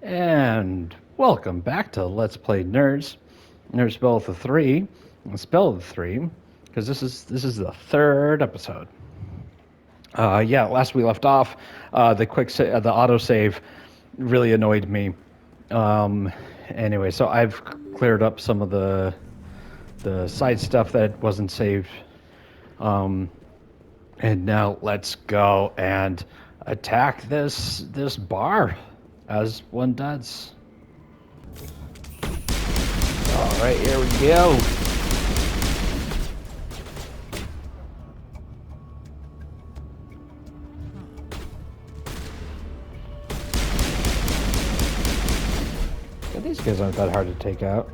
And welcome back to Let's Play Nerds. Nerds Spell of the Three. Spell of the Three. Because this is the third episode. Yeah, last we left off, the the autosave really annoyed me. Anyway, so I've cleared up some of the side stuff that wasn't saved. And now let's go and attack this bar as one does. All right, here we go. Yeah, these guys aren't that hard to take out.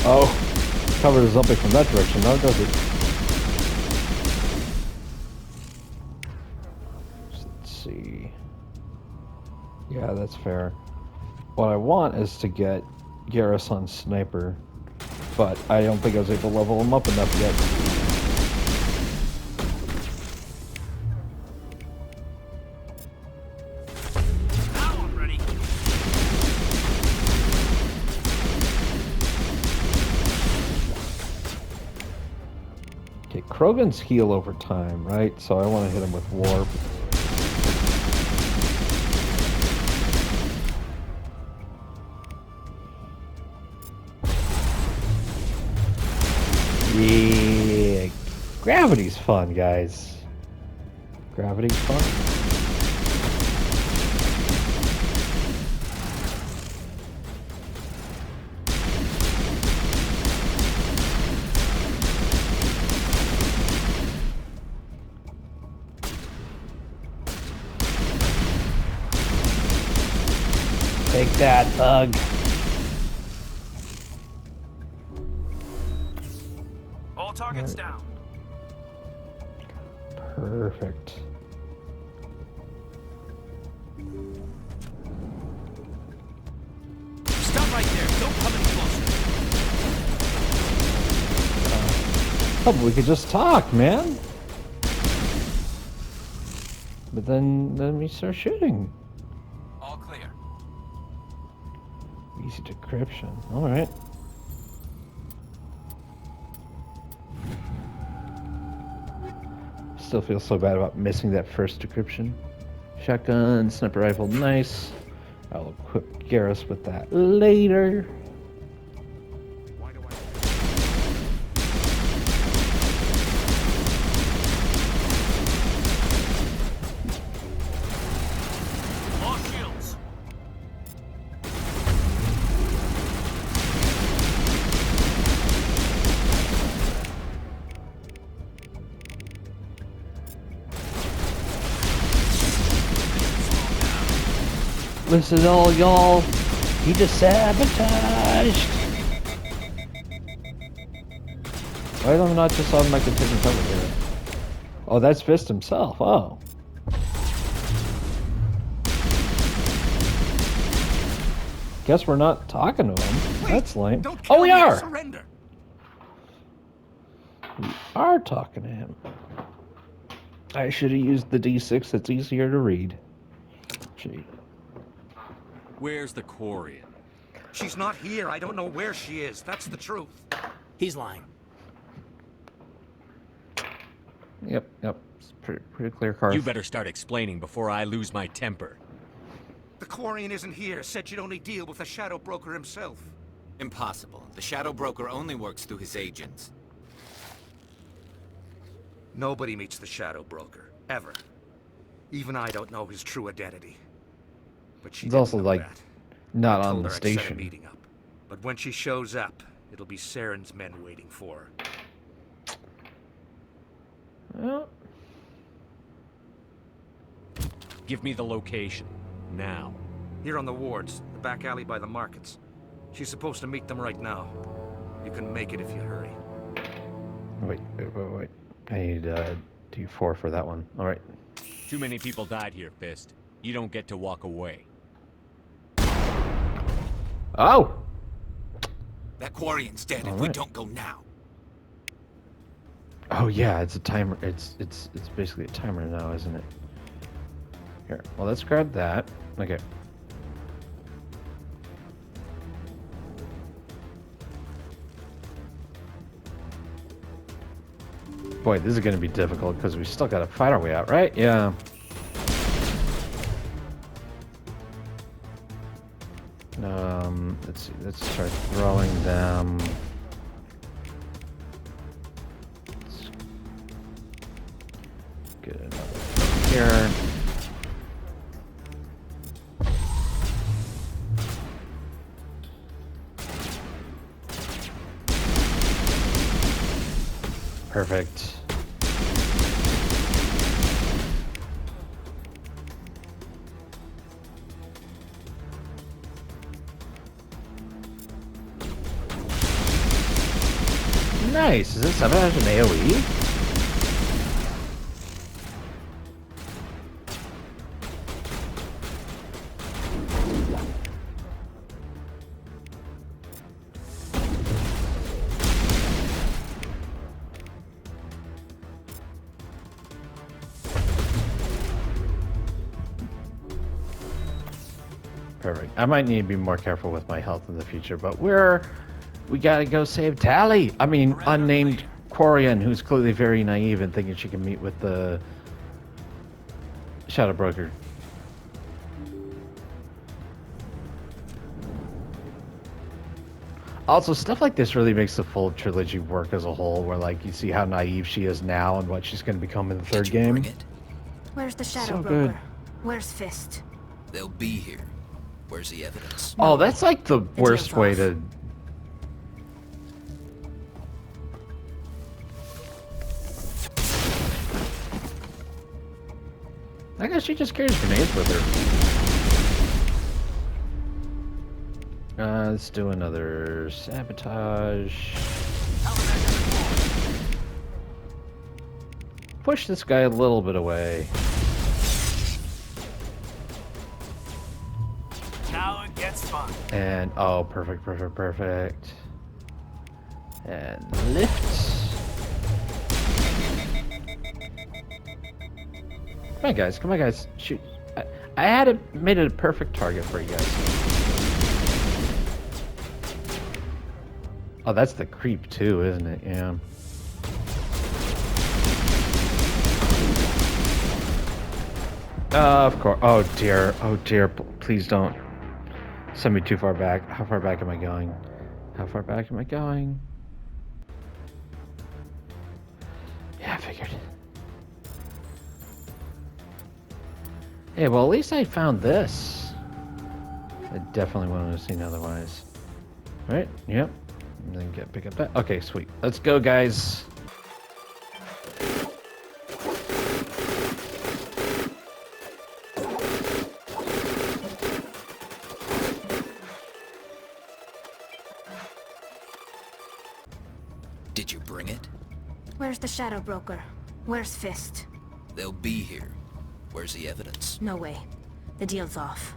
Oh, cover the zombie from that direction, now does it? Let's see. Yeah, that's fair. What I want is to get Garrus on Sniper, but I don't think I was able to level him up enough yet. Now I'm ready. Okay, Krogan's heal over time, right? So I want to hit him with Warp. Yeah, gravity's fun, guys. Gravity's fun. Take that, Thug. All targets down. Perfect. Stop right there. Don't come any closer. Oh, but we could just talk, man. But then we start shooting. All clear. Easy decryption. All right. Still feel so bad about missing that first decryption. Shotgun, sniper rifle, nice. I'll equip Garrus with that later. Why do I? All shields. Listen, all y'all. He just sabotaged. Why am I not just automatically taking cover here? Oh, that's Fist himself. Oh. Guess we're not talking to him. That's lame. Don't kill Oh, we me or are. Surrender. We are talking to him. I should have used the D6. It's easier to read. Gee. Where's the Quarian? She's not here. I don't know where she is. That's the truth. He's lying. Yep. It's pretty clear card. You better start explaining before I lose my temper. The Quarian isn't here. Said she'd only deal with the Shadow Broker himself. Impossible. The Shadow Broker only works through his agents. Nobody meets the Shadow Broker. Ever. Even I don't know his true identity. But she It's didn't also, know like, that. not I on told the her I'd set a station. meeting up. But when she shows up, it'll be Saren's men waiting for her. Well, Give me the location. Now. Here on the wards, the back alley by the markets. She's supposed to meet them right now. You can make it if you hurry. wait. I need D4 for that one. All right. Too many people died here, Fist. You don't get to walk away. Oh! That Quarian's dead if we Alright. don't go now. Oh yeah, it's a timer. It's basically a timer now, isn't it? Here. Well, let's grab that. Okay. Boy, this is going to be difficult because we still got to fight our way out, right? Yeah. Let's see. Let's start throwing them. Let's get another here. Perfect. Nice. Is this sabotage an AoE? Perfect. I might need to be more careful with my health in the future, but we gotta go save Tally. I mean, unnamed Quarian, who's clearly very naive and thinking she can meet with the Shadow Broker. Also, stuff like this really makes the full trilogy work as a whole, where like you see how naive she is now and what she's going to become in the third game. Bring it? Where's the Shadow So Broker? good. Where's Fist? They'll be here. Where's the evidence? Oh, that's like the worst deal's way off. to. I guess she just carries grenades with her. Let's do another sabotage. Push this guy a little bit away. Now it gets fun. And oh, perfect, perfect, perfect. And lift. Come on, guys. Come on, guys. Shoot. I had it made it a perfect target for you guys. Oh, that's the creep too, isn't it? Yeah. Of course. Oh dear. Oh dear. Please don't send me too far back. How far back am I going? How far back am I going? Yeah, I figured. Hey, well, at least I found this. I definitely wouldn't have seen otherwise. Right? Yep. And then pick up that. Okay, sweet. Let's go, guys. Did you bring it? Where's the Shadow Broker? Where's Fist? They'll be here. Where's the evidence? No way. The deal's off.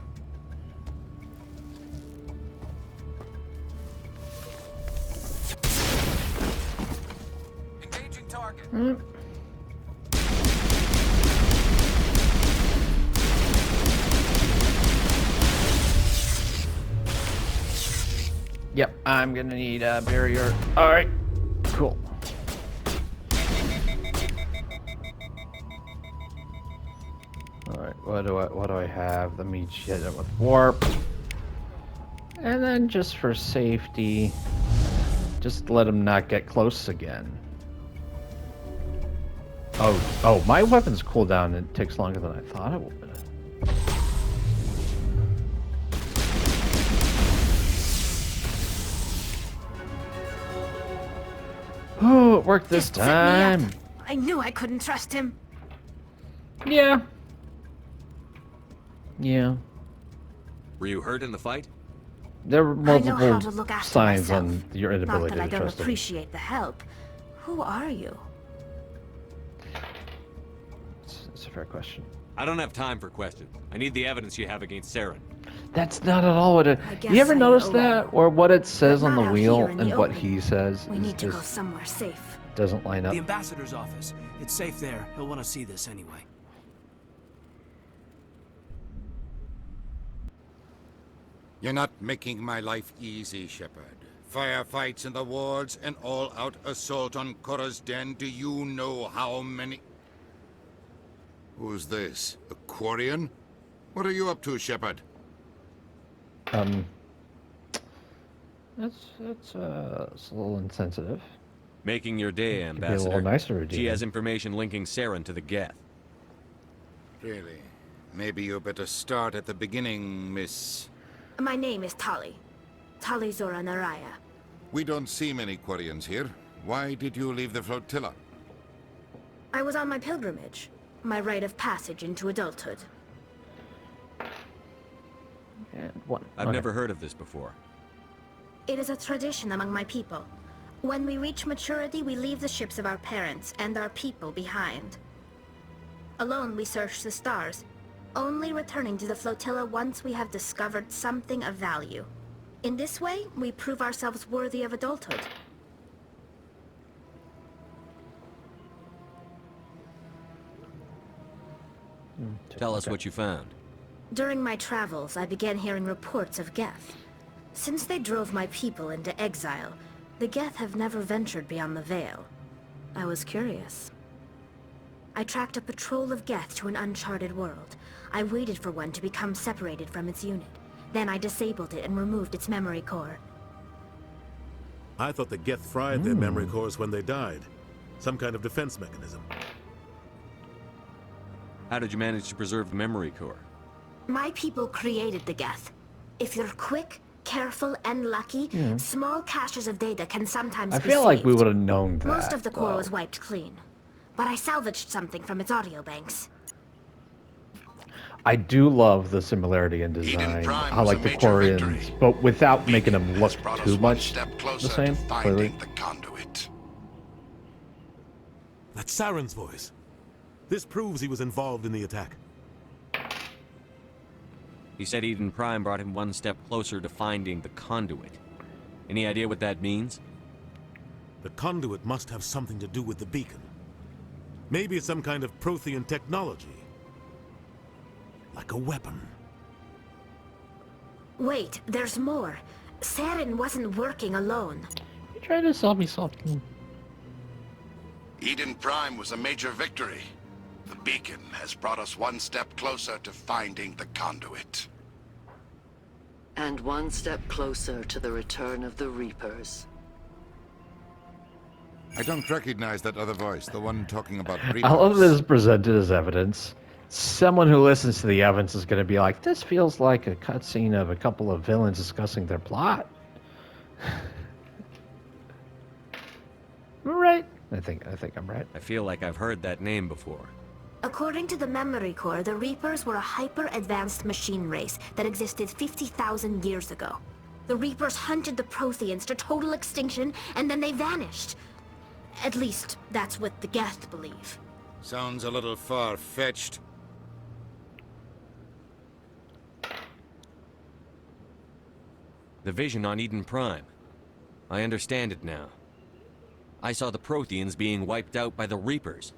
Engaging target. Yep, I'm gonna need a barrier. All right, cool. All right, what do I have? Let me hit it with warp, and then just for safety, just let him not get close again. Oh, my weapon's cooldown. It takes longer than I thought it would. Oh, it worked this Just set me time. up. I knew I couldn't trust him. Yeah. Yeah. Were you hurt in the fight? There were I know how multiple to look after signs myself. on your Not inability that I to don't trust him. appreciate the help. Who are you? It's a fair question. I don't have time for questions. I need the evidence you have against Saren. That's not at all what it. I You ever guess I notice owe that, you. or what it says But on the not out wheel here in the and what open. he says? We is need to go just- somewhere safe. doesn't line up. The ambassador's office. It's safe there. He'll want to see this anyway. You're not making my life easy, Shepard. Firefights in the wards, an all-out assault on Korra's den. Do you know how many... Who's this? A Quarian? What are you up to, Shepard? It's a little insensitive. Making your day, Could be a Ambassador. little nicer, She Udina. has information linking Saren to the Geth. Really? Maybe you better start at the beginning, Miss... My name is Tali. Tali Zora Naraya. We don't see many Quarians here. Why did you leave the flotilla? I was on my pilgrimage. My rite of passage into adulthood. And one. I've Okay. never heard of this before. It is a tradition among my people. When we reach maturity, we leave the ships of our parents and our people behind. Alone, we search the stars, only returning to the flotilla once we have discovered something of value. In this way, we prove ourselves worthy of adulthood. Tell us what you found. During my travels, I began hearing reports of Geth. Since they drove my people into exile, the Geth have never ventured beyond the Veil. I was curious. I tracked a patrol of Geth to an uncharted world. I waited for one to become separated from its unit. Then I disabled it and removed its memory core. I thought the Geth fried their memory cores when they died. Some kind of defense mechanism. How did you manage to preserve the memory core? My people created the Geth. If you're quick, careful, and lucky, small caches of data can sometimes I be feel like we saved. would have known that. Most of the core though. was wiped clean. But I salvaged something from its audio banks. I do love the similarity in design. Prime I was like a the major Quarians, victory. but without making them Beacon look has brought us too one much step the closer same. to Clearly. finding the conduit. That's Saren's voice. This proves he was involved in the attack. He said Eden Prime brought him one step closer to finding the conduit. Any idea what that means? The conduit must have something to do with the beacon. Maybe it's some kind of Prothean technology. Like a weapon. Wait, there's more. Saren wasn't working alone. You trying to sell me something? Eden Prime was a major victory. The beacon has brought us one step closer to finding the conduit. And one step closer to the return of the Reapers. I don't recognize that other voice, the one talking about I love Reapers. this is presented as evidence. Someone who listens to the evidence is going to be like, "This feels like a cutscene of a couple of villains discussing their plot." Am I right? I think I'm right. I feel like I've heard that name before. According to the memory core, the Reapers were a hyper-advanced machine race that existed 50,000 years ago. The Reapers hunted the Protheans to total extinction, and then they vanished. At least, that's what the Geth believe. Sounds a little far-fetched. The vision on Eden Prime. I understand it now. I saw the Protheans being wiped out by the Reapers.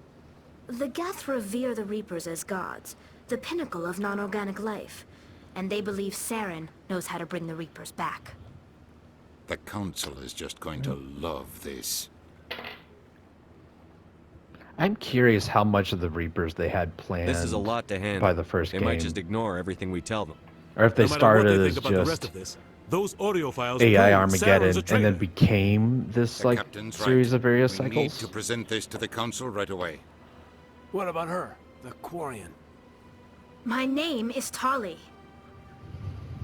The Geth revere the Reapers as gods, the pinnacle of non-organic life. And they believe Saren knows how to bring the Reapers back. The Council is just going to love this. I'm curious how much of the Reapers they had planned. This is a lot to handle. by the first They game. might just ignore everything we tell them. Or if they No matter what started they as think about the rest just of this, those audio files AI prove Armageddon Saren's a and then traitor. became this The like Captain's series right. of various We need cycles. to present this to the Council right away. What about her? The Quarian. My name is Tali.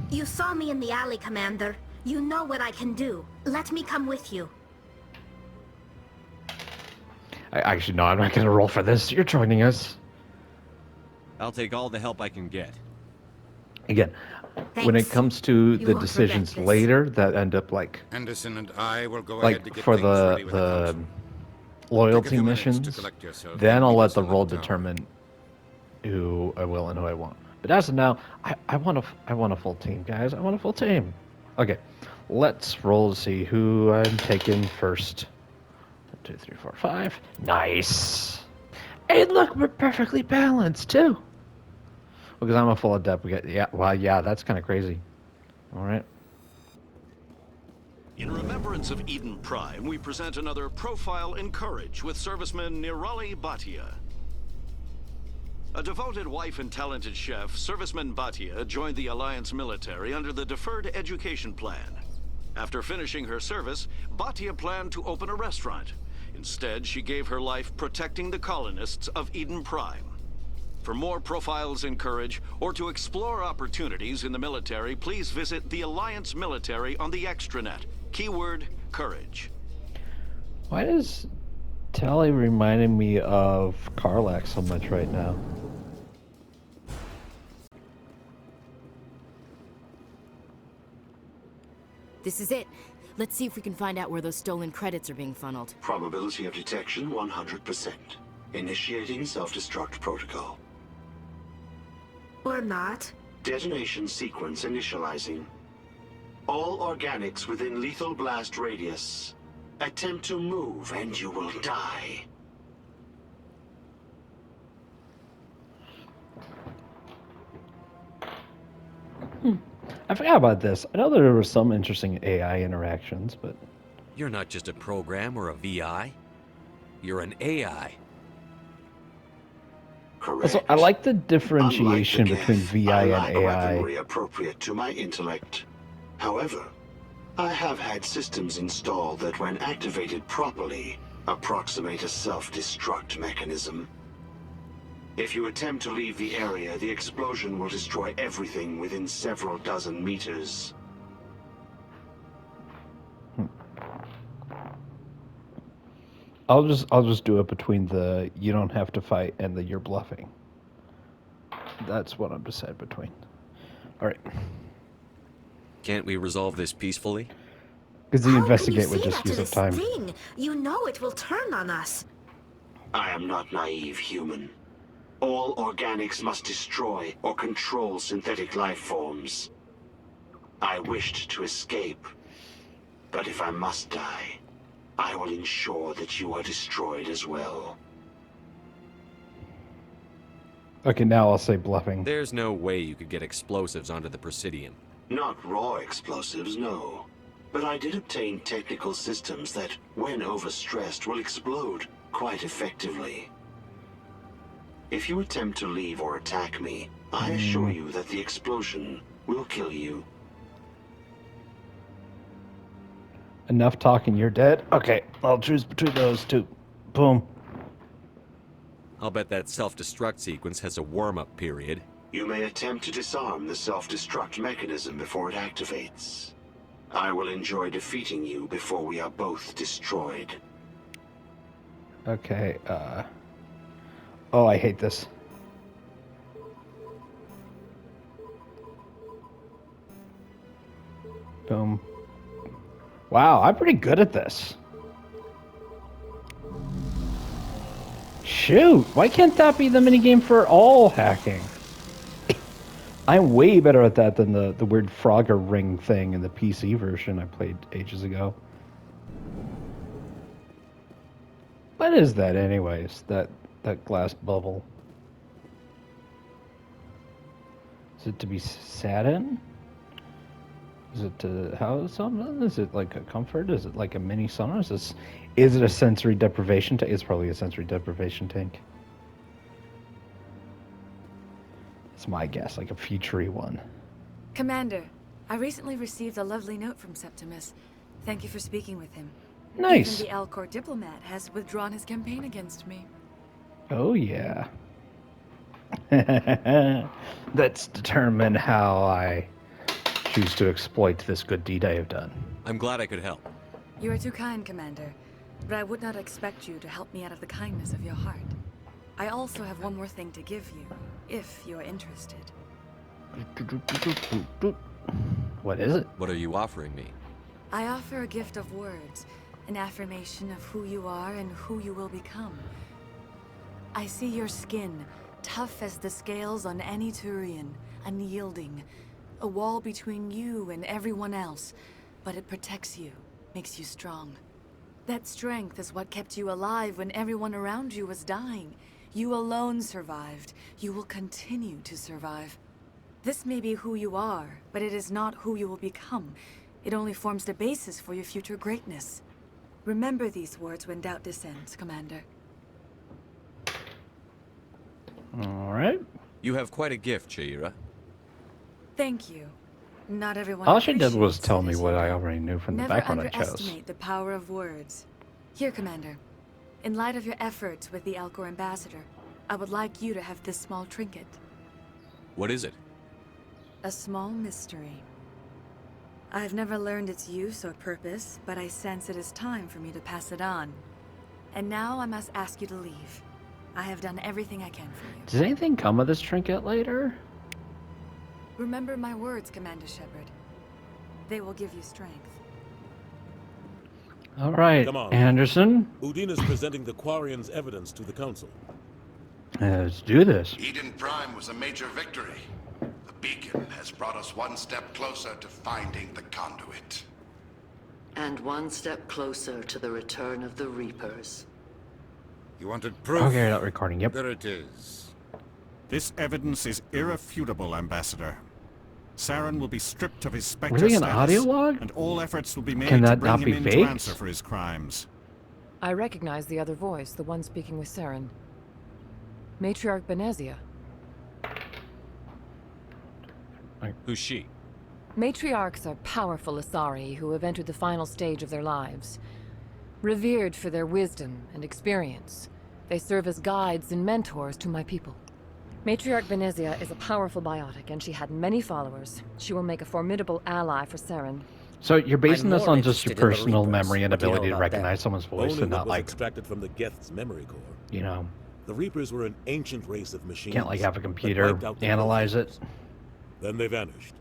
You saw me in the alley, Commander. You know what I can do. Let me come with you. Actually, no, I'm not going to roll for this. You're joining us. I'll take all the help I can get. Again, when it Thanks. comes to You the won't decisions regret this. later that end up like Anderson and I will go ahead to like get for things the ready with the Council. loyalty Take a few minutes to missions, collect yourself then and I'll meet let us the in the roll tower. determine who I will and who I won't. But as of now, I want a full team, guys. I want a full team. Okay, let's roll to see who I'm taking first. 2, 3, 4, 5. Nice. Hey, look, we're perfectly balanced too. Because I'm a full adept. We get yeah. That's kind of crazy. All right. In remembrance of Eden Prime, we present another Profile in Courage with serviceman Nirali Bhatia. A devoted wife and talented chef, Serviceman Bhatia joined the Alliance military under the Deferred Education Plan. After finishing her service, Bhatia planned to open a restaurant. Instead, she gave her life protecting the colonists of Eden Prime. For more Profiles in Courage, or to explore opportunities in the military, please visit the Alliance Military on the extranet. Keyword, Courage. Why is Tali reminding me of Karlach so much right now? This is it. Let's see if we can find out where those stolen credits are being funneled. Probability of detection 100%. Initiating self-destruct protocol. Or not. Detonation sequence initializing. All organics within lethal blast radius. Attempt to move and you will die. I forgot about this. I know there were some interesting AI interactions, but... You're not just a program or a VI. You're an AI. Correct. Also, I like the differentiation between VI and AI. Weaponry appropriate to my intellect. However, I have had systems installed that, when activated properly, approximate a self-destruct mechanism. If you attempt to leave the area, the explosion will destroy everything within several dozen meters. I'll just do it between the you don't have to fight and the you're bluffing. That's what I'm decided between. All right. Can't we resolve this peacefully? Because the How investigate can would you just say use that up to time. this thing? You know it will turn on us. I am not naive, human. All organics must destroy or control synthetic life forms. I wished to escape, but if I must die, I will ensure that you are destroyed as well. Okay, now I'll say bluffing. There's no way you could get explosives onto the Presidium. Not raw explosives, no. But I did obtain technical systems that, when overstressed, will explode quite effectively. If you attempt to leave or attack me, I assure you that the explosion will kill you. Enough talking, you're dead? Okay, I'll choose between those two. Boom. I'll bet that self-destruct sequence has a warm-up period. You may attempt to disarm the self-destruct mechanism before it activates. I will enjoy defeating you before we are both destroyed. Okay, oh, I hate this. Boom. Wow, I'm pretty good at this. Shoot, why can't that be the minigame for all hacking? I'm way better at that than the weird Frogger ring thing in the PC version I played ages ago. What is that anyways, that glass bubble? Is it to be sat in? Is it to house something? Is it like a comfort? Is it like a mini sauna? Is it a sensory deprivation tank? It's probably a sensory deprivation tank. It's my guess, like a future-y one. Commander, I recently received a lovely note from Septimus. Thank you for speaking with him. Nice. Even the Alcor diplomat has withdrawn his campaign against me. Oh, yeah. Let's determine how I choose to exploit this good deed I have done. I'm glad I could help. You are too kind, Commander, but I would not expect you to help me out of the kindness of your heart. I also have one more thing to give you, if you're interested. What is it? What are you offering me? I offer a gift of words, an affirmation of who you are and who you will become. I see your skin, tough as the scales on any Turian, unyielding, a wall between you and everyone else, but it protects you, makes you strong. That strength is what kept you alive when everyone around you was dying. You alone survived. You will continue to survive. This may be who you are, but it is not who you will become. It only forms the basis for your future greatness. Remember these words when doubt descends, Commander. All right. You have quite a gift, Sha'ira. Thank you. Not everyone All she did was appreciates tell it me as what you I do. already knew from the Never background I chose. underestimate the power of words. Here, Commander. In light of your efforts with the Alcor Ambassador, I would like you to have this small trinket. What is it? A small mystery. I've never learned its use or purpose, but I sense it is time for me to pass it on. And now I must ask you to leave. I have done everything I can for you. Does anything come of this trinket later? Remember my words, Commander Shepard. They will give you strength. All right, Come on. Anderson. Udina's presenting the Quarians' evidence to the Council. Let's do this. Eden Prime was a major victory. The beacon has brought us one step closer to finding the conduit. And one step closer to the return of the Reapers. You wanted proof? Okay, not recording. Yep. There it is. This evidence is irrefutable, Ambassador. Saren will be stripped of his Spectre Really, an status, audio log? and all efforts will be made Can to that bring not him be in to faked? answer for his crimes. I recognize the other voice, the one speaking with Saren. Matriarch Benezia. Who's she? Matriarchs are powerful Asari who have entered the final stage of their lives. Revered for their wisdom and experience, they serve as guides and mentors to my people. Matriarch Benezia is a powerful biotic, and she had many followers. She will make a formidable ally for Saren. So you're basing I'm this more on just your interested in the personal Reapers. memory and What do you know ability to about them? recognize someone's voice Only and what not was like, extracted from the Geth's memory core. you know, The Reapers were an ancient race of machines. can't like have a that computer wiped out the analyze it. Protheans. Then they vanished.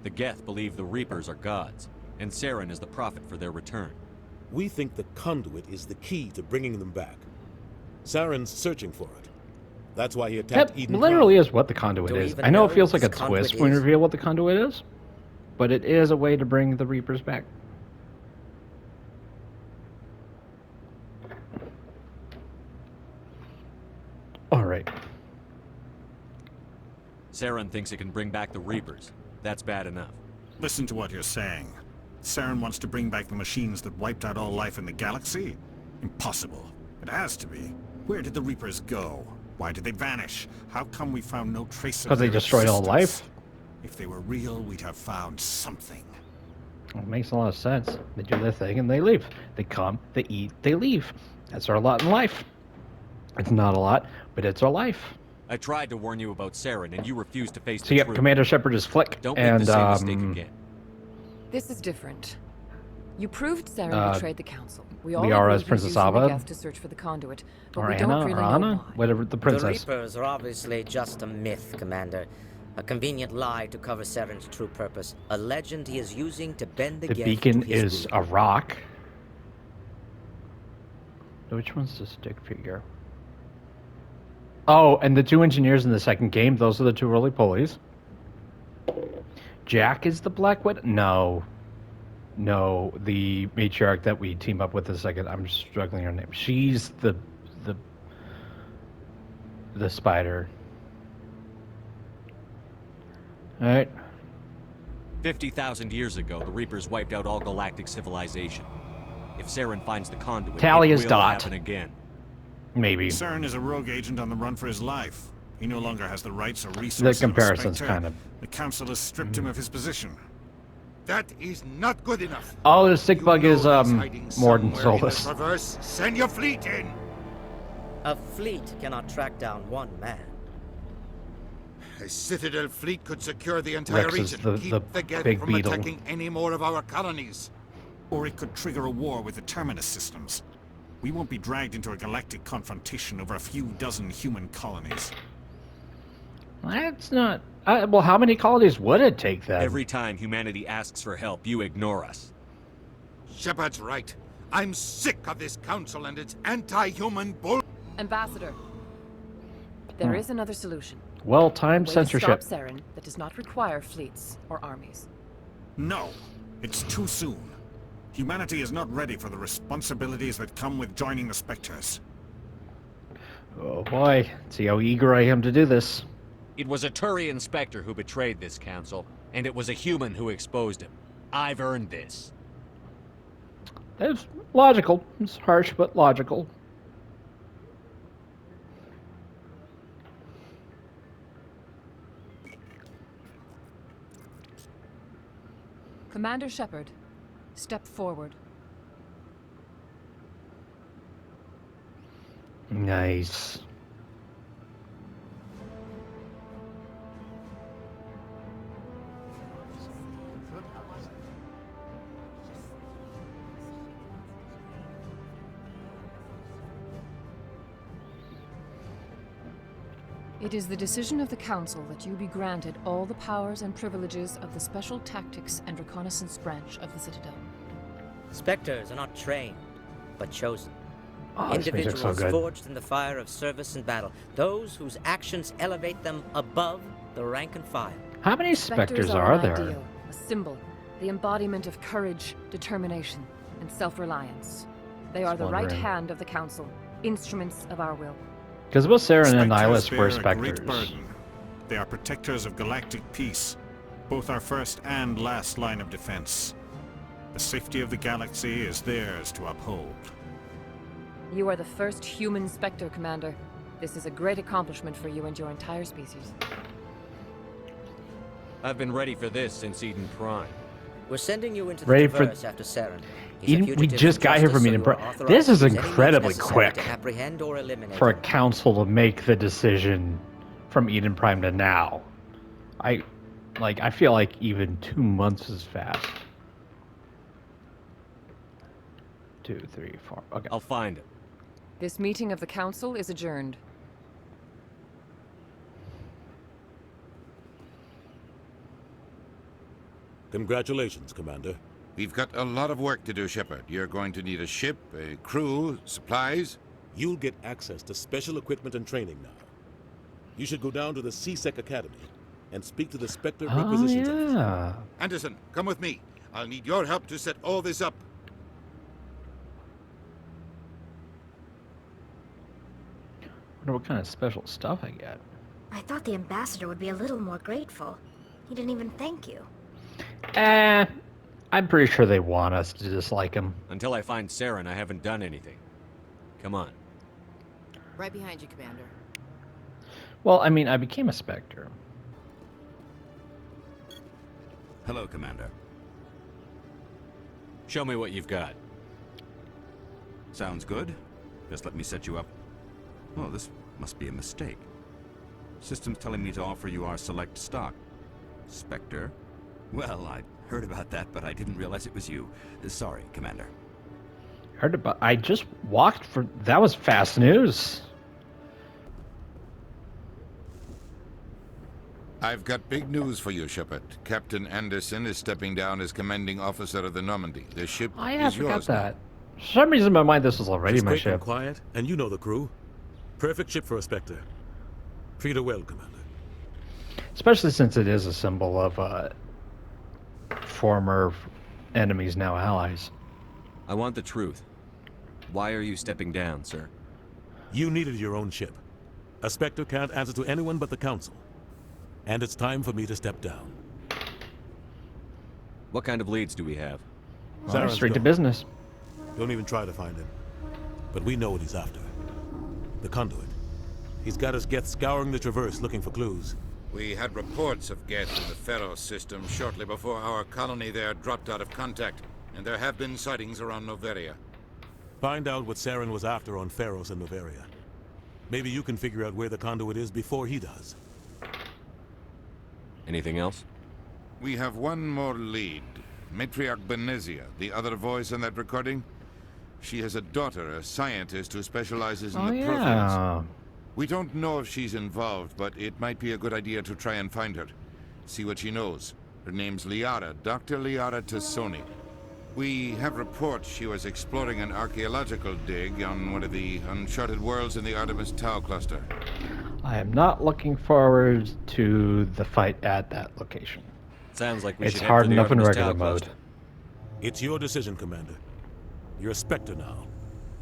The Geth believe the Reapers are gods, and Saren is the prophet for their return. We think the conduit is the key to bringing them back. Saren's searching for it. That's why he attacked That Eden literally Prime. is what the conduit Do we is. even I know it know feels like a what this conduit twist when we is? reveal what the conduit is, but it is a way to bring the Reapers back. All right. Saren thinks it can bring back the Reapers. That's bad enough. Listen to what you're saying. Saren wants to bring back the machines that wiped out all life in the galaxy? Impossible. It has to be. Where did the Reapers go? Why did they vanish? How come we found no trace of Because they their destroyed all existence? life. If they were real, we'd have found something. It makes a lot of sense. They do their thing and they leave. They come, they eat, they leave. That's our lot in life. It's not a lot, but it's our life. I tried to warn you about Saren, and you refused to face So the yep, truth. Commander Shepard is Flick, Don't make and the same mistake again. This is different. You proved Saren Uh, betrayed the Council. We all Liara agree is he was Princess using the Ava. Geth to search for the conduit, but Or we Anna, don't really or know Anna, why. whatever the princess. The Reapers are obviously just a myth, Commander. A convenient lie to cover Saren's true purpose. A legend he is using to bend the The Geth beacon to his is will. a rock. Which one's the stick figure? Oh, and the two engineers in the second game, those are the two roly-polies. Jack is the Black Widow? No. No, the matriarch that we team up with in a second. I'm struggling her name. She's the spider. Alright. 50,000 years ago, the Reapers wiped out all galactic civilization. If Saren finds the conduit, Talia's it will dot. happen again. Maybe. Saren is a rogue agent on the run for his life. He no longer has the rights or resources The of a comparison's Spectre. kind of... The Council has stripped him of his position. That is not good enough. Oh, the stick bug is, hiding Morden somewhere in the Solus. Traverse. Send your fleet in. A fleet cannot track down one man. A Citadel fleet could secure the entire Rex is region. the Keep the Geth big from beetle. attacking any more of our colonies. Or it could trigger a war with the Terminus systems. We won't be dragged into a galactic confrontation over a few dozen human colonies. That's not... well, how many colonies would it take then? Every time humanity asks for help, you ignore us. Shepard's right. I'm sick of this council and its anti-human bull... Ambassador, there is another solution. Well-timed A way to censorship. stop Saren that does not require fleets or armies. No, it's too soon. Humanity is not ready for the responsibilities that come with joining the Spectres. Oh boy, see how eager I am to do this. It was a Turian Spectre who betrayed this council, and it was a human who exposed him. I've earned this. It's logical. It's harsh, but logical. Commander Shepard, step forward. Nice. It is the decision of the Council that you be granted all the powers and privileges of the Special Tactics and Reconnaissance branch of the Citadel. Spectres are not trained, but chosen. Oh, this music's so Individuals good. forged in the fire of service and battle. Those whose actions elevate them above the rank and file. How many Spectres are an there? ideal, a symbol, the embodiment of courage, determination, and self-reliance. They are the right wondering. hand of the Council, instruments of our will. Because both Saren and Spectres Nihilus were bear a Spectres. great burden. They are protectors of galactic peace, both our first and last line of defense. The safety of the galaxy is theirs to uphold. You are the first human Spectre, Commander. This is a great accomplishment for you and your entire species. I've been ready for this since Eden Prime. We're sending you into the Ready for- Traverse after Saren. He's a Eden, we fugitive just got here justice, from so Eden you are Prime. authorized This is to use any means incredibly necessary quick to apprehend or eliminate for a him. council to make the decision from Eden Prime to now. I feel like even 2 months is fast. 2, 3, 4. Okay. I'll find him. This meeting of the Council is adjourned. Congratulations, Commander. We've got a lot of work to do, Shepard. You're going to need a ship, a crew, supplies. You'll get access to special equipment and training now. You should go down to the CSEC Academy and speak to the Spectre Oh, Requisitions Officer. yeah. Anderson, come with me. I'll need your help to set all this up. Wonder what kind of special stuff I get. I thought the ambassador would be a little more grateful. He didn't even thank you. I'm pretty sure they want us to dislike him. Until I find Saren, I haven't done anything. Come on. Right behind you, Commander. Well, I mean, I became a Spectre. Hello, Commander. Show me what you've got. Sounds good. Just let me set you up. Oh, this must be a mistake. System's telling me to offer you our select stock. Spectre? Well, I heard about that, but I didn't realize it was you. Sorry, Commander. Heard about. I just walked for. That was fast news. I've got big news for you, Shepard. Captain Anderson is stepping down as commanding officer of the Normandy. The ship Oh yeah, I is forgot yours now. that. For some reason in my mind this was already It's my quick and ship. quiet, and you know the crew. Perfect ship for a Spectre. Treat her well, Commander. Especially since it is a symbol of former enemies, now allies. I want the truth. Why are you stepping down, sir? You needed your own ship. A Spectre can't answer to anyone but the Council. And it's time for me to step down. What kind of leads do we have? Saren's Straight to gone. business. Don't even try to find him. But we know what he's after. The Conduit. He's got us Geth scouring the Traverse looking for clues. We had reports of Geth in the Pharos system shortly before our colony there dropped out of contact, and there have been sightings around Noveria. Find out what Saren was after on Pharos and Noveria. Maybe you can figure out where the Conduit is before he does. Anything else? We have one more lead. Matriarch Benezia, the other voice in that recording. She has a daughter, a scientist who specializes in Oh, the yeah. Protheans. We don't know if she's involved, but it might be a good idea to try and find her. See what she knows. Her name's Liara, Dr. Liara Tassoni. We have reports she was exploring an archaeological dig on one of the uncharted worlds in the Artemis Tau cluster. I am not looking forward to the fight at that location. Sounds like we It's should head hard for the enough in Artemis regular Tau mode. cluster. It's your decision, Commander. You're a Spectre now.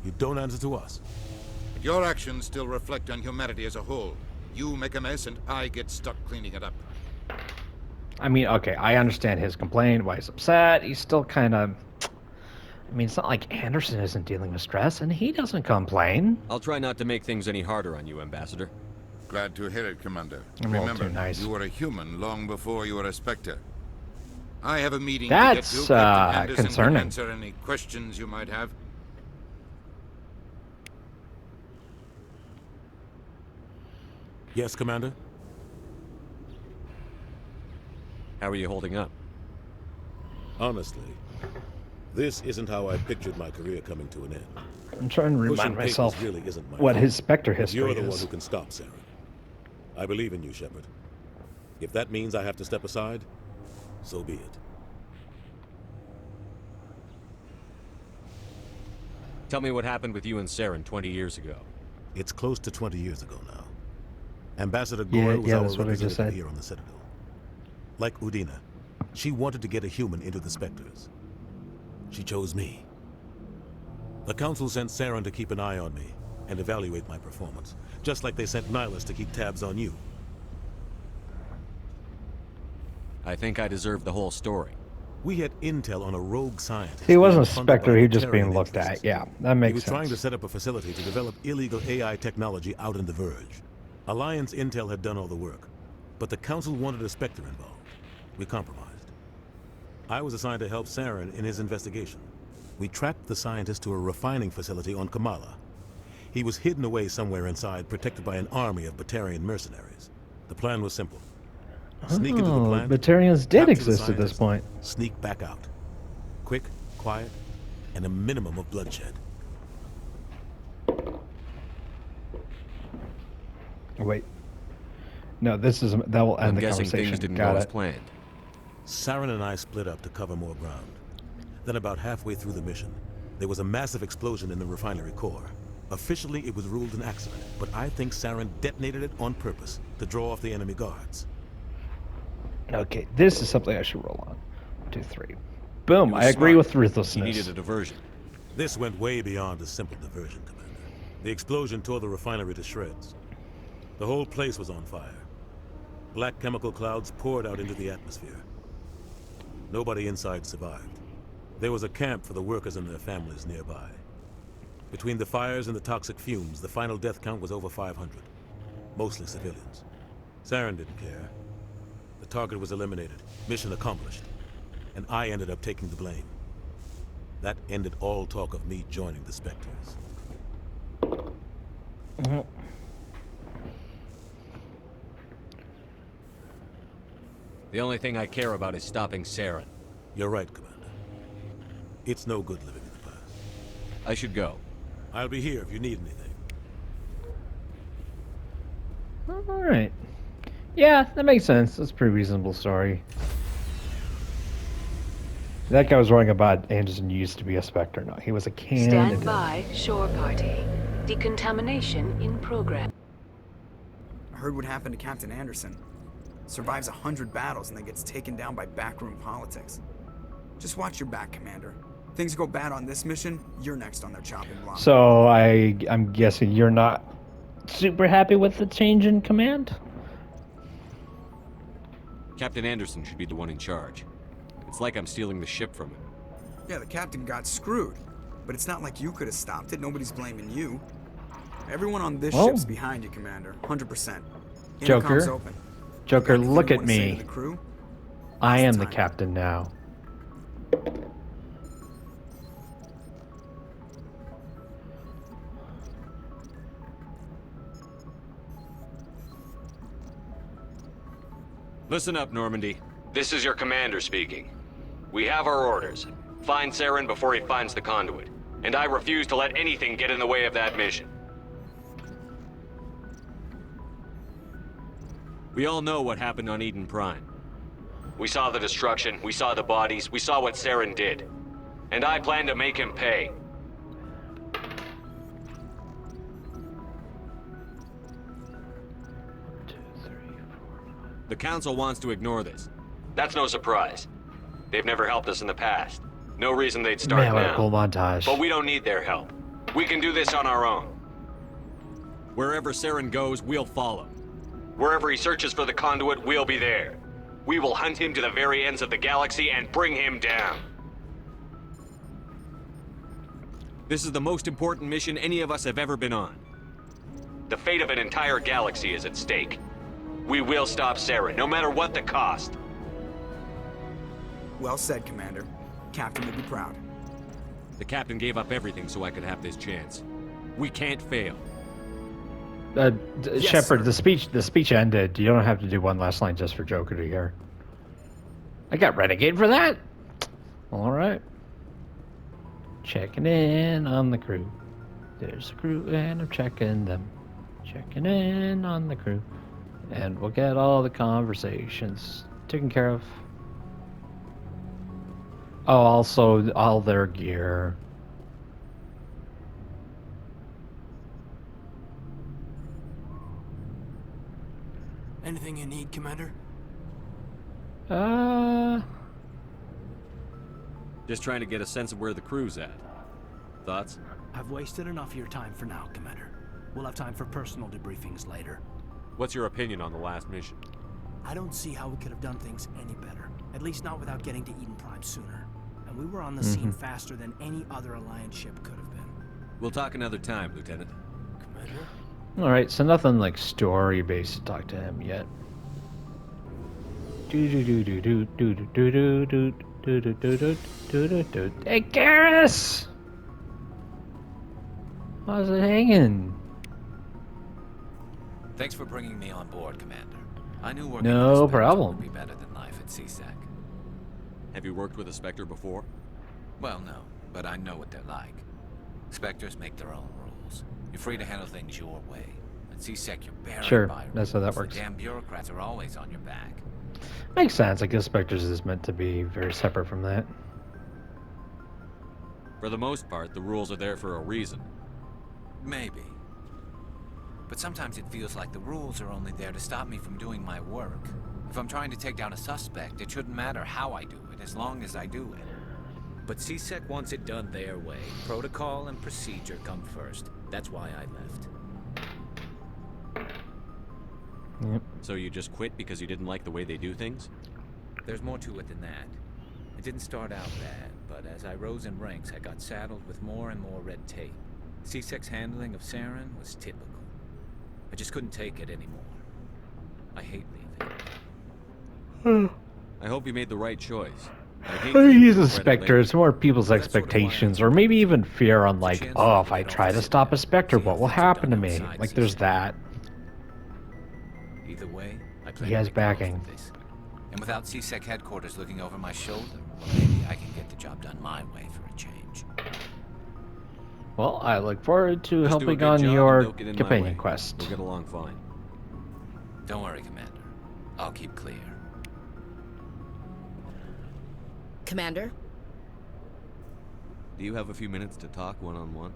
You don't answer to us. Your actions still reflect on humanity as a whole. You make a mess and I get stuck cleaning it up. I mean, okay, I understand his complaint, why he's upset. He's still kind of... I mean, it's not like Anderson isn't dealing with stress, and he doesn't complain. I'll try not to make things any harder on you, Ambassador. Glad to hear it, Commander. I'm all Remember, too nice. you were a human long before you were a Spectre. I have a meeting That's, to get to. Captain Anderson concerning. can answer any questions you might have. Yes, Commander? How are you holding up? Honestly, this isn't how I pictured my career coming to an end. I'm trying to Pushing remind papers myself really isn't my what fault. his Spectre But history You're the one is. who can stop Saren. I believe in you, Shepard. If that means I have to step aside, so be it. Tell me what happened with you and Saren 20 years ago. It's close to 20 years ago now. Ambassador Yeah, Gore was yeah, our that's what I just representative said. here on the Citadel. Like Udina, she wanted to get a human into the Spectres. She chose me. The Council sent Saren to keep an eye on me and evaluate my performance, just like they sent Nihilus to keep tabs on you. I think I deserve the whole story. We had intel on a rogue scientist. He wasn't a funded by Spectre, he was just Batarian being looked interests. at. Yeah, that makes He was sense. trying to set up a facility to develop illegal AI technology out in the Verge. Alliance Intel had done all the work, but the Council wanted a Spectre involved. We compromised. I was assigned to help Saren in his investigation. We tracked the scientist to a refining facility on Kamala. He was hidden away somewhere inside, protected by an army of Batarian mercenaries. The plan was simple. Sneak into the Oh, plant, Batarians did capture the exist at this scientist, point. Sneak back out. Quick, quiet, and a minimum of bloodshed. Wait. No, this is that will end I'm the guessing conversation. things didn't Got go it. as planned. Saren and I split up to cover more ground. Then about halfway through the mission, there was a massive explosion in the refinery core. Officially, it was ruled an accident, but I think Saren detonated it on purpose to draw off the enemy guards. Okay, this is something I should roll on. 1, 2, 3. Boom, He was I agree smart. with ruthlessness. He needed a diversion. This went way beyond a simple diversion, Commander. The explosion tore the refinery to shreds. The whole place was on fire. Black chemical clouds poured out into the atmosphere. Nobody inside survived. There was a camp for the workers and their families nearby. Between the fires and the toxic fumes, the final death count was over 500. Mostly civilians. Saren didn't care. The target was eliminated, mission accomplished. And I ended up taking the blame. That ended all talk of me joining the Spectres. Mhm. The only thing I care about is stopping Saren. You're right, Commander. It's no good living in the past. I should go. I'll be here if you need anything. All right. Yeah, that makes sense. That's a pretty reasonable story. That guy was wrong about Anderson used to be a Spectre. No, he was a candidate. Stand by, shore party. Decontamination in progress. I heard what happened to Captain Anderson. Survives 100 battles and then gets taken down by backroom politics. Just watch your back, Commander. Things go bad on this mission, you're next on their chopping block. So I'm guessing you're not super happy with the change in command? Captain Anderson should be the one in charge. It's like I'm stealing the ship from him. Yeah, the captain got screwed. But it's not like you could have stopped it. Nobody's blaming you. Everyone on this Well, ship's behind you, Commander. 100%. Joker. Intercom's open. Joker, Anything look you at wanna say to me. the crew? I am the captain now. Listen up, Normandy. This is your commander speaking. We have our orders. Find Saren before he finds the conduit. And I refuse to let anything get in the way of that mission. We all know what happened on Eden Prime. We saw the destruction, we saw the bodies, we saw what Saren did. And I plan to make him pay. The Council wants to ignore this. That's no surprise. They've never helped us in the past. No reason they'd start Man, what a now. cool montage. But we don't need their help. We can do this on our own. Wherever Saren goes, we'll follow. Wherever he searches for the conduit, we'll be there. We will hunt him to the very ends of the galaxy and bring him down. This is the most important mission any of us have ever been on. The fate of an entire galaxy is at stake. We will stop Saren, no matter what the cost. Well said, Commander. Captain will be proud. The captain gave up everything so I could have this chance. We can't fail. Yes, Shepard, sir. the speech ended. You don't have to do one last line just for Joker to hear. I got Renegade for that. All right. Checking in on the crew. There's a crew and I'm checking them. Checking in on the crew. And we'll get all the conversations taken care of. Oh, also all their gear. Anything you need, Commander? Just trying to get a sense of where the crew's at. Thoughts? I've wasted enough of your time for now, Commander. We'll have time for personal debriefings later. What's your opinion on the last mission? I don't see how we could have done things any better. At least not without getting to Eden Prime sooner. And we were on the scene faster than any other Alliance ship could have been. We'll talk another time, Lieutenant. Commander? Alright, so nothing like story based to talk to him yet. Hey, Garrus! How's it hanging? Thanks for bringing me on board, Commander. I knew working No with a Spectre problem. would be better than life at CSEC. Have you worked with a Spectre before? Well, no, but I know what they're like. Spectres make their own rules. You're free to handle things your way. At CSEC, you're buried Sure, by rules. that's how that works. The damn bureaucrats are always on your back. Makes sense. I guess Spectres is meant to be very separate from that. For the most part, the rules are there for a reason. Maybe. But sometimes it feels like the rules are only there to stop me from doing my work. If I'm trying to take down a suspect, it shouldn't matter how I do it, as long as I do it. But CSEC wants it done their way. Protocol and procedure come first. That's why I left. Yep. So you just quit because you didn't like the way they do things? There's more to it than that. It didn't start out bad, but as I rose in ranks, I got saddled with more and more red tape. CSEC's handling of Saren was typical. I just couldn't take it anymore. I hate leaving. I hope you made the right choice. I hate He's to a regret it Spectre. later. It's more people's expectations, or maybe even fear on like, oh, if I try to stop a Spectre, what will happen to me? Like, there's that. Either way, I plan He to has make the most backing. of this. And without CSEC headquarters looking over my shoulder, well, maybe I can get the job done my way for a change. Well, I look forward to Just do a helping good on job and your don't get in my companion way. quest. We'll get along fine. Don't worry, Commander. I'll keep clear. Commander? Do you have a few minutes to talk one-on-one?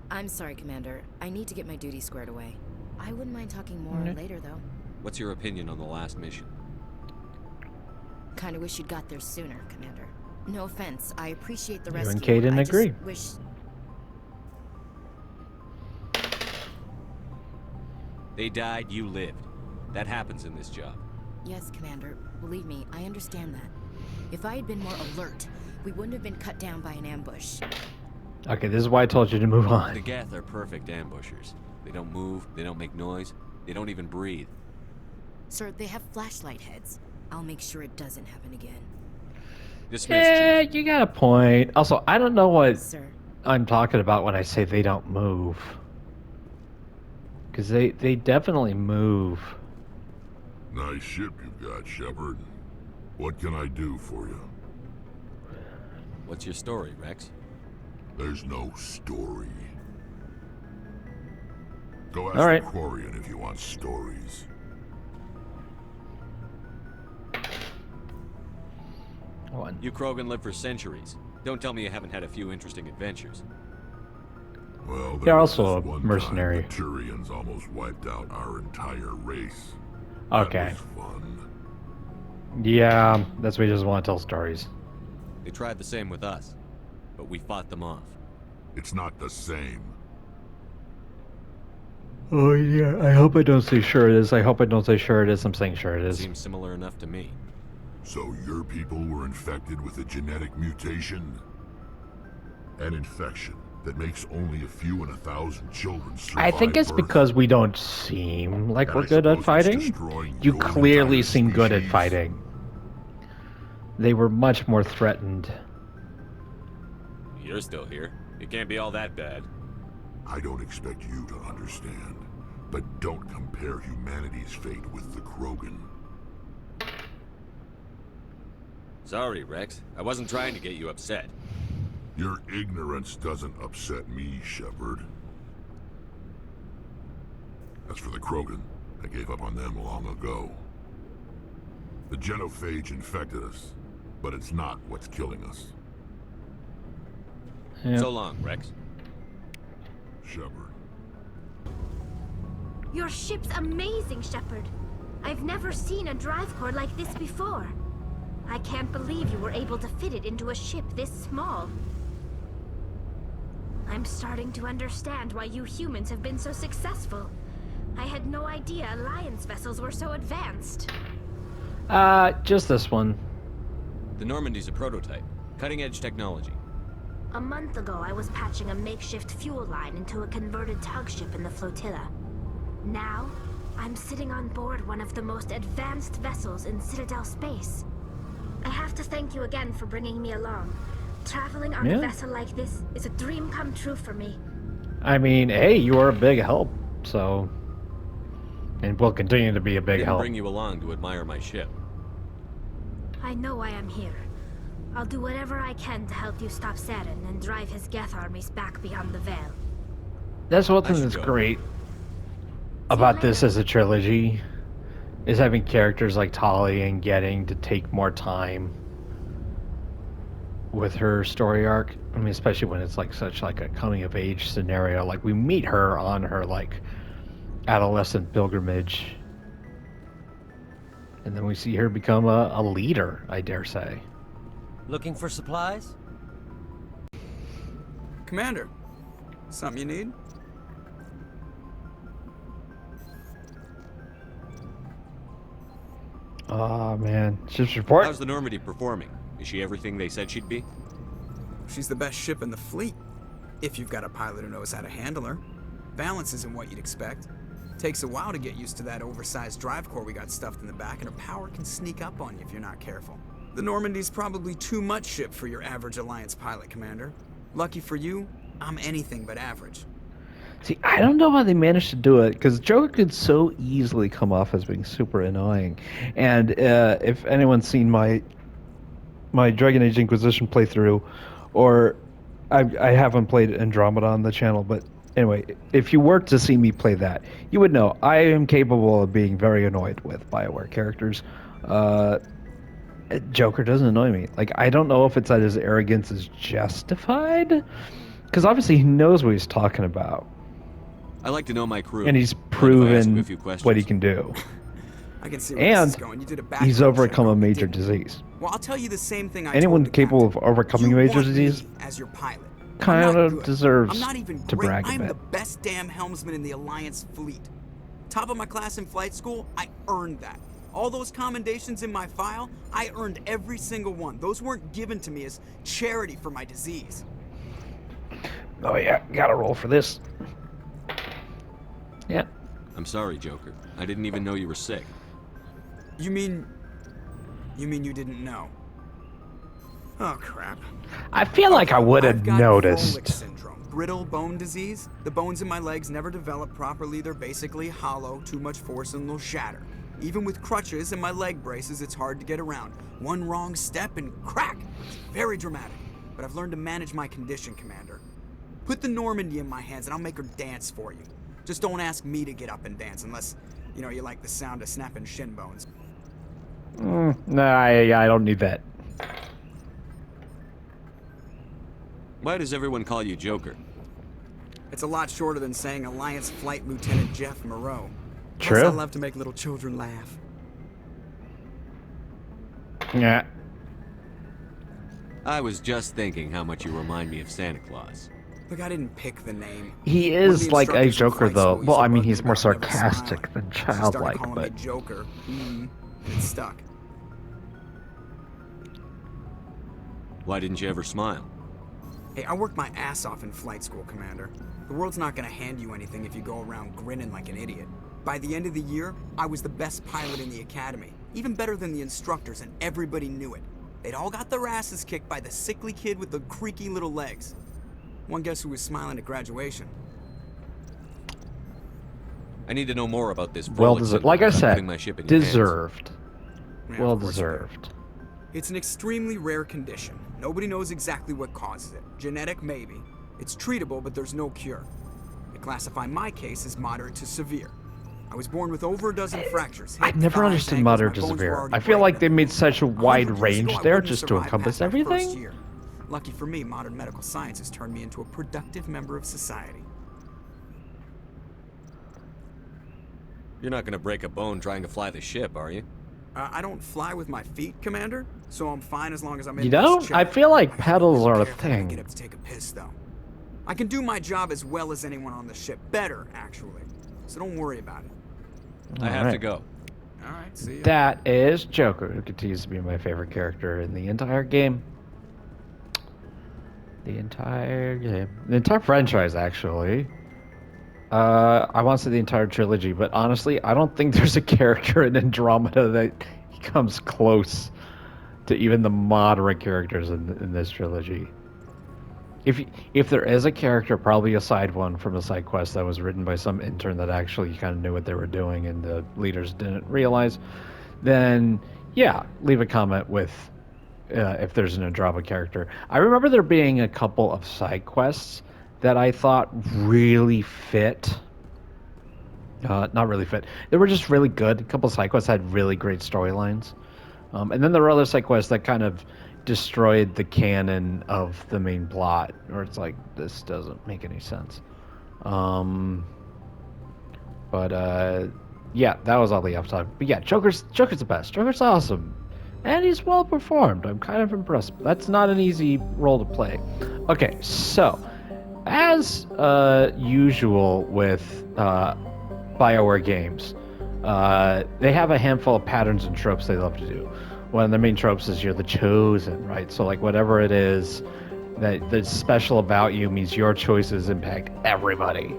I'm sorry, Commander. I need to get my duties squared away. I wouldn't mind talking more later, though. What's your opinion on the last mission? Kinda wish you'd got there sooner, Commander. No offense, I appreciate the You rescue. and Kaden I just agree. wish... They died, you lived. That happens in this job. Yes, Commander. Believe me, I understand that. If I had been more alert, we wouldn't have been cut down by an ambush. Okay, this is why I told you to move on. The Geth are perfect ambushers. They don't move, they don't make noise, they don't even breathe. Sir, they have flashlight heads. I'll make sure it doesn't happen again. Dismissed, Yeah, you got a point. Also, I don't know what Sir. I'm talking about when I say they don't move. Because they definitely move. Nice ship you've got, Shepard. What can I do for you? What's your story, Rex? There's no story. Go ask All right. the Quarian if you want stories. One. You Krogan lived for centuries. Don't tell me you haven't had a few interesting adventures. Well, You're there was also this a one mercenary. time the Turians almost wiped out our entire race. Okay. That was fun. Yeah, that's why he doesn't want to tell stories. They tried the same with us, but we fought them off. It's not the same. Oh yeah, I hope I don't say sure it is. I hope I don't say sure it is. I'm saying sure it is. Seems similar enough to me. So your people were infected with a genetic mutation? An infection that makes only a few in 1,000 children survive I think it's birth? because we don't seem like And we're I good at suppose it's fighting. destroying You your clearly entire seem good at species? fighting. They were much more threatened. You're still here. It can't be all that bad. I don't expect you to understand, but don't compare humanity's fate with the Krogan. Sorry, Rex. I wasn't trying to get you upset. Your ignorance doesn't upset me, Shepard. As for the Krogan, I gave up on them long ago. The genophage infected us, but it's not what's killing us. So long, Rex. Shepard. Your ship's amazing, Shepard. I've never seen a drive core like this before. I can't believe you were able to fit it into a ship this small. I'm starting to understand why you humans have been so successful. I had no idea Alliance vessels were so advanced. Just this one. The Normandy's a prototype. Cutting-edge technology. A month ago, I was patching a makeshift fuel line into a converted tug ship in the flotilla. Now, I'm sitting on board one of the most advanced vessels in Citadel space. I have to thank you again for bringing me along. Traveling on a vessel like this is a dream come true for me. I mean, hey, you are a big help, so... And will continue to be a big Didn't help. bring you along to admire my ship. I know why I'm here. I'll do whatever I can to help you stop Saren and drive his Geth armies back beyond the Veil. That's one thing should that's go. great about this as a trilogy, is having characters like Tali and getting to take more time with her story arc. I mean, especially when it's like such like a coming of age scenario. Like we meet her on her like adolescent pilgrimage, and then we see her become a leader, I dare say. Looking for supplies? Commander, something you need? Oh man, ship's report. How's the Normandy performing? Is she everything they said she'd be? She's the best ship in the fleet. If you've got a pilot who knows how to handle her. Balance isn't what you'd expect. Takes a while to get used to that oversized drive core we got stuffed in the back, and her power can sneak up on you if you're not careful. The Normandy's probably too much ship for your average Alliance pilot, Commander. Lucky for you, I'm anything but average. See, I don't know how they managed to do it, because Joker could so easily come off as being super annoying. And if anyone's seen my Dragon Age Inquisition playthrough, or I haven't played Andromeda on the channel, but anyway, if you were to see me play that, you would know I am capable of being very annoyed with BioWare characters. Joker doesn't annoy me. Like, I don't know if it's that his arrogance is justified, because obviously he knows what he's talking about. I like to know my crew. And he's Mind if I ask proven you a few questions? what he can do. I can see where this is And going. You did a he's background overcome check a on me, major didn't you? disease. Well, I'll tell you the same thing I Anyone told the capable captain. of overcoming You a major want disease me as your pilot. kind I'm not of good. deserves I'm not even to great. brag a I'm bit. the best damn helmsman in the Alliance fleet. Top of my class in flight school, I earned that. All those commendations in my file, I earned every single one. Those weren't given to me as charity for my disease. Oh yeah, gotta roll for this. Yeah. I'm sorry, Joker. I didn't even know you were sick. You mean you didn't know? Oh crap. I feel like I would have I've got noticed. Froelich syndrome, brittle bone disease. The bones in my legs never develop properly. They're basically hollow. Too much force and they'll shatter. Even with crutches and my leg braces, it's hard to get around. One wrong step and crack. It's very dramatic. But I've learned to manage my condition, Commander. Put the Normandy in my hands and I'll make her dance for you. Just don't ask me to get up and dance unless, you know, you like the sound of snapping shin bones. No, I don't need that. Why does everyone call you Joker? It's a lot shorter than saying Alliance Flight Lieutenant Jeff Moreau. True. Plus, I love to make little children laugh. Yeah. I was just thinking how much you remind me of Santa Claus. Look, I didn't pick the name. He One of is the like a instructors from Joker, flight though. school Well, I used to mean, bug he's me more about never sarcastic smiling. than She started childlike, calling but... me Joker. It stuck. Why didn't you ever smile? Hey, I worked my ass off in flight school, Commander. The world's not gonna hand you anything if you go around grinning like an idiot. By the end of the year, I was the best pilot in the academy. Even better than the instructors, and everybody knew it. They'd all got their asses kicked by the sickly kid with the creaky little legs. One guess who was smiling at graduation? I need to know more about this. Well deserved. Like I I'm said, putting my ship in your hands. deserved. Yeah, Well of course you do. deserved. It's an extremely rare condition. Nobody knows exactly what causes it. Genetic, maybe. It's treatable, but there's no cure. They classify my case as moderate to severe. I was born with over a dozen fractures. I never understood moderate to severe. I feel like they made such a wide range there just to encompass everything. Lucky for me, modern medical science has turned me into a productive member of society. You're not going to break a bone trying to fly the ship, are you? I don't fly with my feet, Commander, so I'm fine as long as I'm in You this don't? chair. I feel like pedals are a Get thing. up to take a piss, though. I can do my job as well as anyone on the ship. Better, actually. So don't worry about it. I have to go. All right, see ya. That is Joker, who continues to be my favorite character in the entire game. The entire franchise, actually. I want to say the entire trilogy, but honestly, I don't think there's a character in Andromeda that comes close to even the moderate characters in this trilogy. If there is a character, probably a side one from a side quest that was written by some intern that actually kind of knew what they were doing and the leaders didn't realize, then yeah, leave a comment with if there's an Andromeda character. I remember there being a couple of side quests that I thought really fit. Not really fit. They were just really good. A couple of side quests had really great storylines. And then there were other side quests that kind of destroyed the canon of the main plot, where it's like, this doesn't make any sense. Yeah, that was all the upside. But yeah, Joker's the best. Joker's awesome. And he's well performed. I'm kind of impressed. That's not an easy role to play. Okay, so as usual with BioWare games, they have a handful of patterns and tropes they love to do. One of the main tropes is you're the chosen, right? So like whatever it is that's special about you means your choices impact everybody,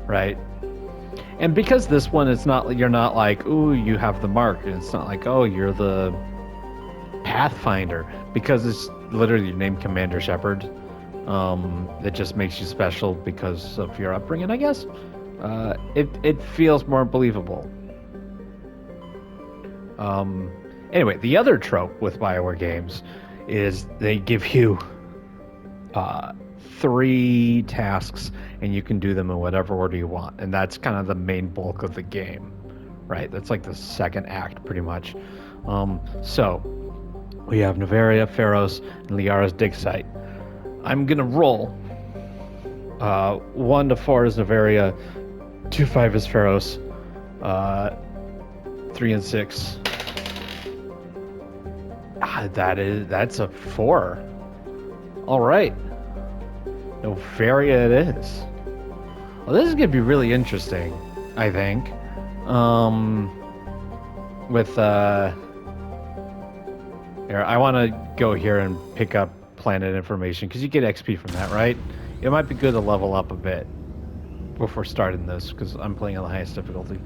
right? And because this one, it's not, you're not like, ooh, you have the mark. It's not like, oh, you're the Pathfinder, because it's literally your name, Commander Shepard. It just makes you special because of your upbringing, I guess. It feels more believable. Anyway, the other trope with BioWare games is they give you 3 tasks and you can do them in whatever order you want, and that's kind of the main bulk of the game, right? That's like the second act, pretty much. So we have Noveria, Pharos, and Liara's dig site. I'm gonna roll 1 to 4 is Noveria, 2 to 5 is Pharos, 3 and 6. That's a 4. All right, Noveria it is. Well, this is gonna be really interesting, I think. With here, I want to go here and pick up planet information because you get XP from that, right? It might be good to level up a bit before starting this because I'm playing on the highest difficulty.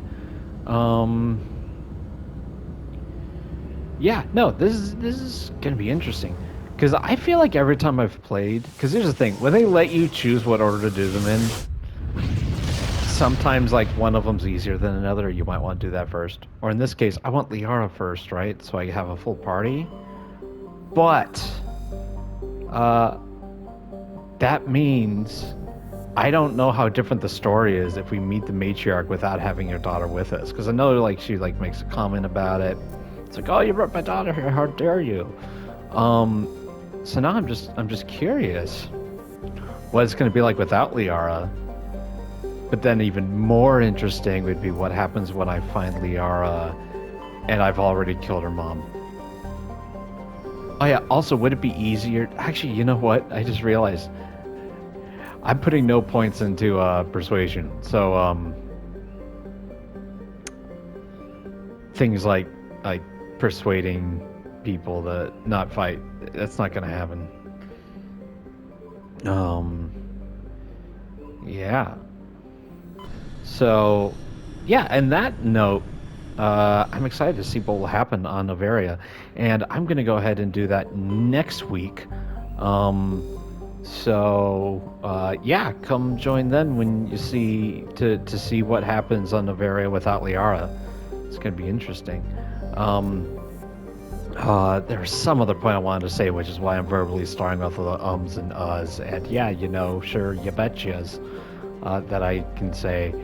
Yeah, no, this is gonna be interesting because I feel like every time I've played, because here's the thing, when they let you choose what order to do them in, sometimes like one of them's easier than another. You might want to do that first, or in this case, I want Liara first, right? So I have a full party. But that means I don't know how different the story is if we meet the matriarch without having your daughter with us. Because I know like she like makes a comment about it. It's like, oh, you brought my daughter here. How dare you? So now I'm just curious what it's going to be like without Liara. But then even more interesting would be what happens when I find Liara and I've already killed her mom. Oh yeah, also, would it be easier? Actually, you know what? I just realized I'm putting no points into persuasion. So things like persuading people to not fight, that's not gonna happen. Yeah. So, yeah, and that note, I'm excited to see what will happen on Noveria, and I'm going to go ahead and do that next week. Yeah, come join then when you see to see what happens on Noveria without Liara. It's going to be interesting. There was some other point I wanted to say, which is why I'm verbally starring off of the ums and uhs, and yeah, you know, sure, you betchas, that I can say.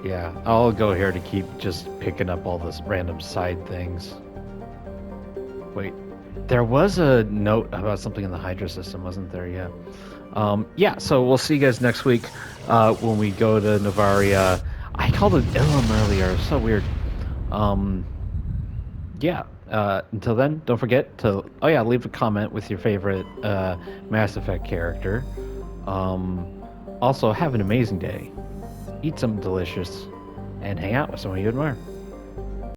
Yeah, I'll go here to keep just picking up all this random side things. Wait, there was a note about something in the Hydra system, wasn't there? Yeah. Yeah, so we'll see you guys next week when we go to Noveria. I called it Ilum earlier. It's so weird. Yeah. Until then, don't forget to leave a comment with your favorite Mass Effect character. Also, have an amazing day. Eat something delicious, and hang out with someone you admire.